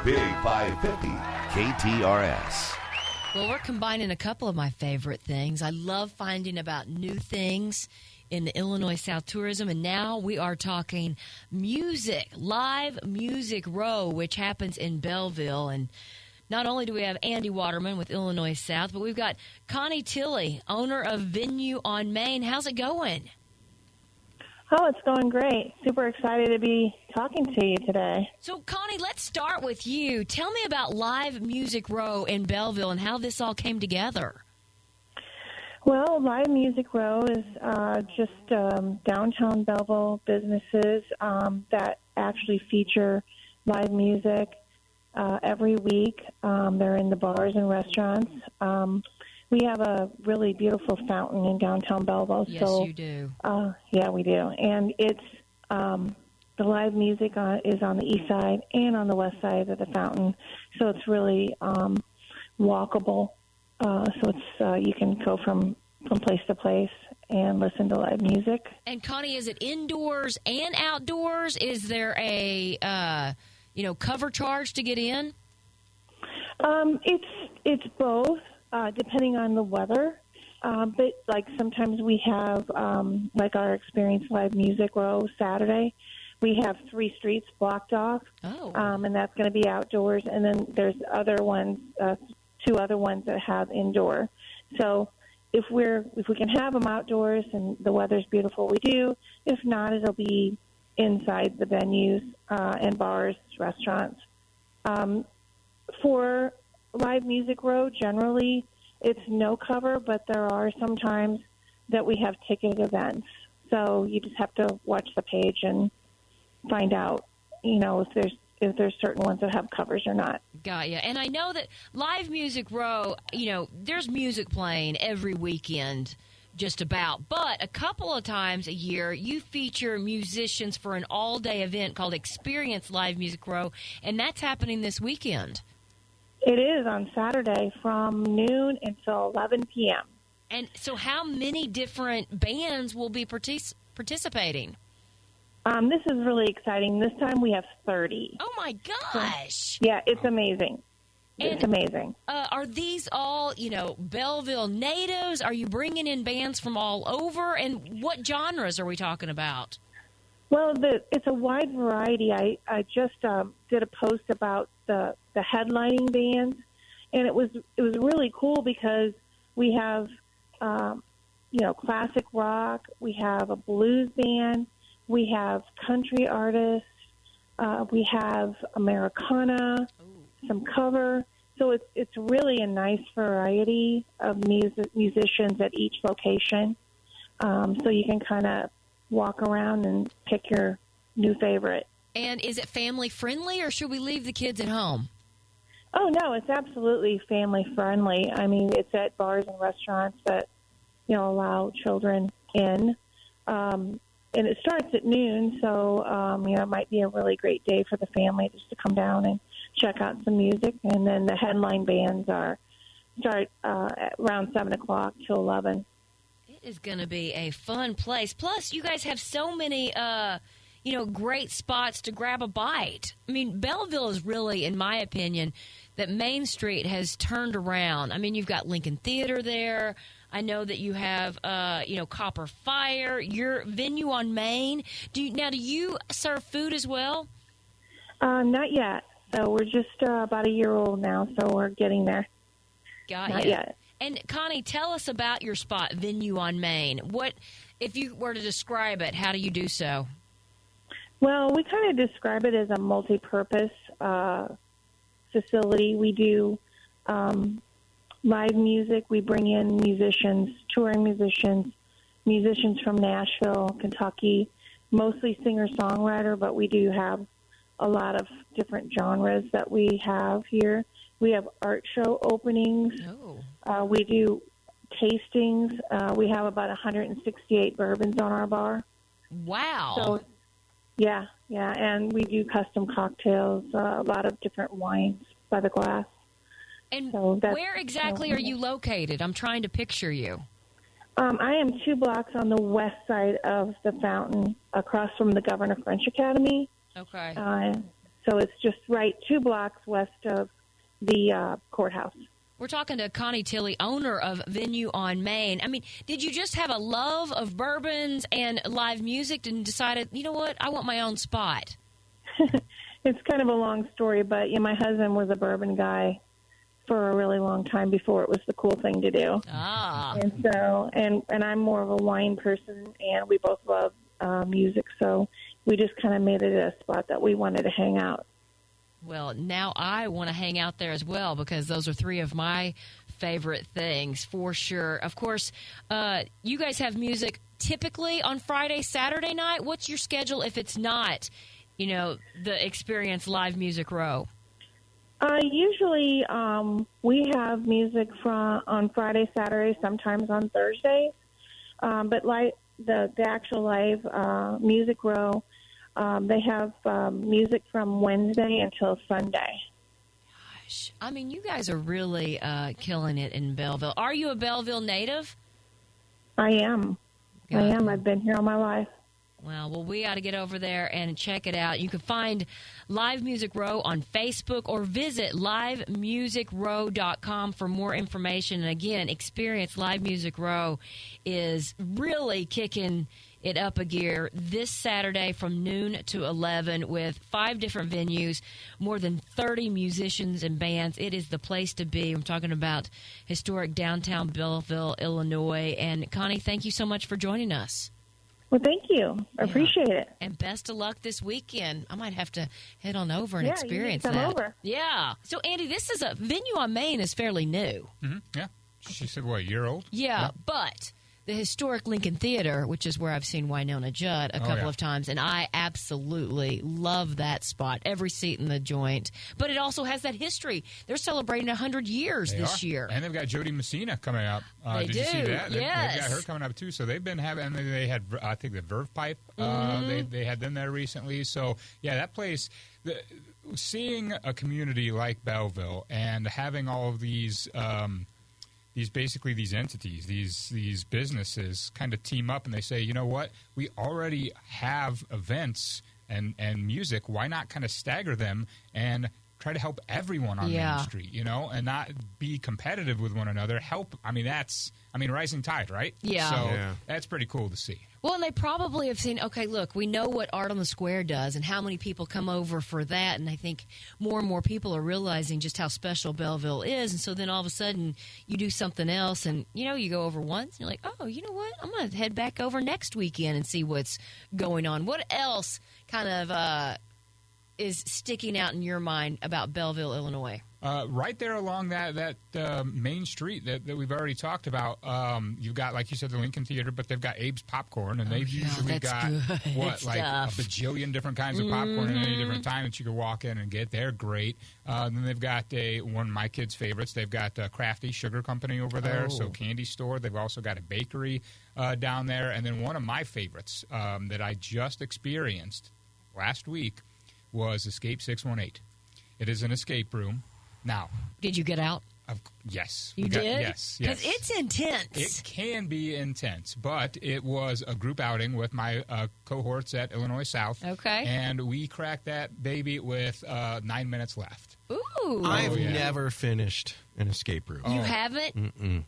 The Big 550, KTRS. Well, we're combining a couple of my favorite things. I love finding about new things in the Illinois South tourism, and now we are talking music, Live Music Row, which happens in Belleville. And not only do we have Andy Waterman with Illinois South, but we've got Connie Tilley, owner of Venue on Main. How's it going? Oh, it's going great. Super excited to be talking to you today. So, Connie, let's start with you. Tell me about Live Music Row in Belleville and how this all came together. Well, Live Music Row is just downtown Belleville businesses that actually feature live music every week. They're in the bars and restaurants. We have a really beautiful fountain in downtown Belleville. Yes, you do. Yeah, we do. And it's the live music is on the east side and on the west side of the fountain. So it's really walkable. So it's you can go from place to place and listen to live music. And Connie, is it indoors and outdoors? Is there a cover charge to get in? It's both. Depending on the weather. But, like, sometimes we have, like our Experience Live Music Row Saturday, we have 3 streets blocked off. Oh. And that's going to be outdoors. And then there's other ones, 2 other ones that have indoor. So if we can have them outdoors and the weather's beautiful, we do. If not, it'll be inside the venues and bars, restaurants. For Live Music Row, generally, it's no cover, but there are some times that we have ticketed events. So you just have to watch the page and find out, if there's certain ones that have covers or not. Got you. And I know that Live Music Row, there's music playing every weekend, just about. But a couple of times a year, you feature musicians for an all-day event called Experience Live Music Row, and that's happening this weekend. It is on Saturday from noon until 11 p.m. And so how many different bands will be participating? This is really exciting. This time we have 30. Oh, my gosh. Yeah, it's amazing. It's amazing. Are these all, Belleville natives? Are you bringing in bands from all over? And what genres are we talking about? Well, it's a wide variety. I just did a post about the headlining bands, and it was really cool because we have classic rock, we have a blues band, we have country artists, we have Americana, some cover. So it's really a nice variety of musicians at each location. So you can kind of walk around and pick your new favorite. And is it family friendly, or should we leave the kids at home? Oh, no, it's absolutely family friendly. I mean, it's at bars and restaurants that, allow children in. And it starts at noon, so, it might be a really great day for the family just to come down and check out some music. And then the headline bands start at around 7 o'clock till 11. It is going to be a fun place. Plus, you guys have so many, great spots to grab a bite. I mean, Belleville is really, in my opinion, that Main Street has turned around. I mean, you've got Lincoln Theater there. I know that you have, Copper Fire, your Venue on Main. Do you serve food as well? Not yet. So we're just about a year old now, so we're getting there. Not yet. And, Connie, tell us about your spot, Venue on Main. What, if you were to describe it, how do you do so? Well, we kind of describe it as a multi-purpose facility. We do live music. We bring in musicians, touring musicians from Nashville, Kentucky, mostly singer-songwriter, but we do have a lot of different genres that we have here. We have art show openings. Oh. We do tastings. We have about 168 bourbons on our bar. Wow. So, yeah, and we do custom cocktails, a lot of different wines by the glass. And so where exactly are you located? I'm trying to picture you. I am 2 blocks on the west side of the fountain, across from the Governor French Academy. Okay. So it's just right 2 blocks west of the courthouse. We're talking to Connie Tilley, owner of Venue on Main. I mean, did you just have a love of bourbons and live music and decided, you know what, I want my own spot? It's kind of a long story, but my husband was a bourbon guy for a really long time before it was the cool thing to do. And so, and I'm more of a wine person, and we both love music, so we just kind of made it a spot that we wanted to hang out. Well, now I want to hang out there as well because those are 3 of my favorite things for sure. Of course, you guys have music typically on Friday, Saturday night. What's your schedule if it's not, the Experience Live Music Row? Usually we have music on Friday, Saturday, sometimes on Thursdays. But like the actual live music row, they have music from Wednesday until Sunday. Gosh, I mean, you guys are really killing it in Belleville. Are you a Belleville native? I am. I am. I've been here all my life. Well, we ought to get over there and check it out. You can find Live Music Row on Facebook or visit livemusicrow.com for more information. And again, Experience Live Music Row is really kicking it up a gear this Saturday from noon to 11 with 5 different venues, more than 30 musicians and bands. It is the place to be. I'm talking about historic downtown Belleville, Illinois. And Connie, thank you so much for joining us. Well, thank you. I appreciate it. And best of luck this weekend. I might have to head on over and experience you need to come over. Yeah. So, Andy, this is a Venue on Main is fairly new. Mm-hmm. Yeah. She said, what, a year old? Yeah, but the historic Lincoln Theater, which is where I've seen Wynonna Judd a couple of times, and I absolutely love that spot, every seat in the joint. But it also has that history. They're celebrating 100 years this year. And they've got Jody Messina coming up. Did you see that? Yes. They've got her coming up, too. So they've been having, and they had, I think, the Verve Pipe. They had them there recently. So, yeah, that place, seeing a community like Belleville and having all of these entities, these businesses kind of team up and they say, you know what, we already have events and music. Why not kind of stagger them and try to help everyone on Main Street, and not be competitive with one another. Rising tide, right? Yeah. So that's pretty cool to see. Well, and they probably have seen, okay, look, we know what Art on the Square does and how many people come over for that. And I think more and more people are realizing just how special Belleville is. And so then all of a sudden you do something else and, you go over once and you're like, oh, you know what? I'm going to head back over next weekend and see what's going on. What else kind of is sticking out in your mind about Belleville, Illinois? Right there along that main street that we've already talked about, you've got, like you said, the Lincoln Theater, but they've got Abe's Popcorn, and they've usually got, a bajillion different kinds of popcorn at any different time that you can walk in and get. They're great. Then they've got one of my kids' favorites. They've got Crafty Sugar Company over there, so candy store. They've also got a bakery down there. And then one of my favorites that I just experienced last week was Escape 618. It is an escape room. Now, did you get out? Yes. You did? Yes. Because it's intense. It can be intense, but it was a group outing with my cohorts at ILLINOISouth. Okay. And we cracked that baby with 9 minutes left. Ooh. I've never finished an escape room. You haven't? Mm-mm.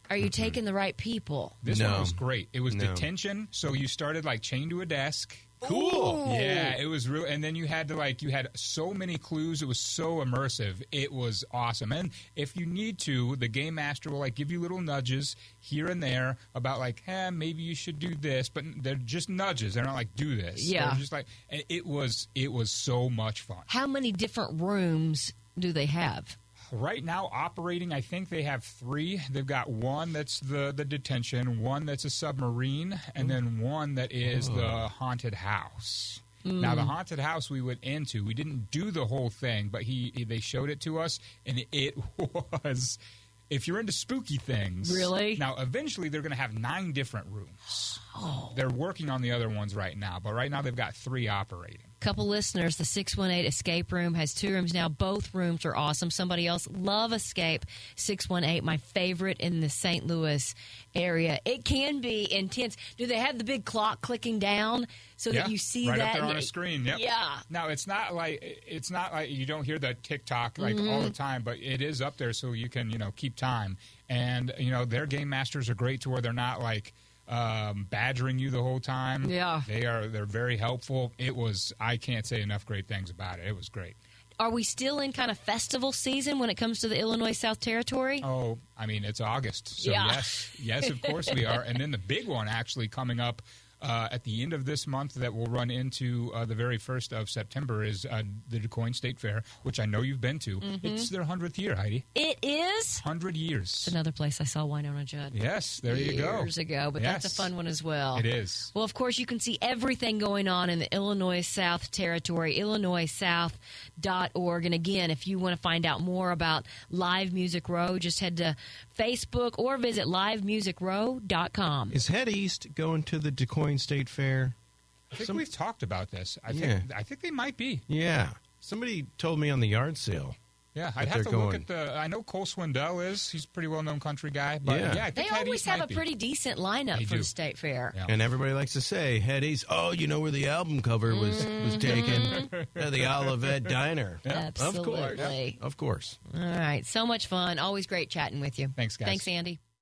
Are you taking the right people? This one was great. It was detention, so you started chained to a desk. Cool. Yeah, it was real. And then you had you had so many clues. It was so immersive. It was awesome. And if you need to, the game master will give you little nudges here and there about maybe you should do this, but they're just nudges. They're not do this. Yeah. They're just and it was so much fun. How many different rooms do they have? Right now, operating, I think they have 3. They've got one that's the detention, one that's a submarine, and then one that is the haunted house. Now, the haunted house we went into, we didn't do the whole thing, but they showed it to us, and it was, if you're into spooky things. Really? Now, eventually, they're going to have 9 different rooms. They're working on the other ones right now, but right now they've got 3 operating. Couple listeners, the 618 Escape Room has 2 rooms now. Both rooms are awesome. Somebody else, Love Escape 618, my favorite in the St. Louis area. It can be intense. Do they have the big clock clicking down so that you see right that? Right up there on a screen. Yep. Yeah. Now, it's not like you don't hear the tick-tock all the time, but it is up there so you can, keep time. And, their game masters are great to where they're not badgering you the whole time. Yeah. They're very helpful. I can't say enough great things about it. It was great. Are we still in kind of festival season when it comes to the Illinois South Territory? Oh, it's August. So yes, of course we are. And then the big one actually coming up at the end of this month that will run into the very 1st of September is the DuQuoin State Fair, which I know you've been to. Mm-hmm. It's their 100th year, Heidi. It is? 100 years. It's another place I saw Winona Judd. Yes, there you go. Years ago, but that's a fun one as well. It is. Well, of course, you can see everything going on in the Illinois South Territory, ILLINOISouth.org. And again, if you want to find out more about Live Music Row, just head to Facebook or visit livemusicrow.com. Is Head East going to the DuQuoin State Fair? I think we've talked about this. I think they might be. Yeah. Somebody told me on the yard sale. Yeah, I'd have to look at I know Cole Swindell is. He's a pretty well-known country guy. But I think they always have a pretty decent lineup for the State Fair. Yeah. And everybody likes to say, Head East, where the album cover was taken? The Olivet Diner. Yeah. Absolutely. Of course. All right. So much fun. Always great chatting with you. Thanks, guys. Thanks, Andy.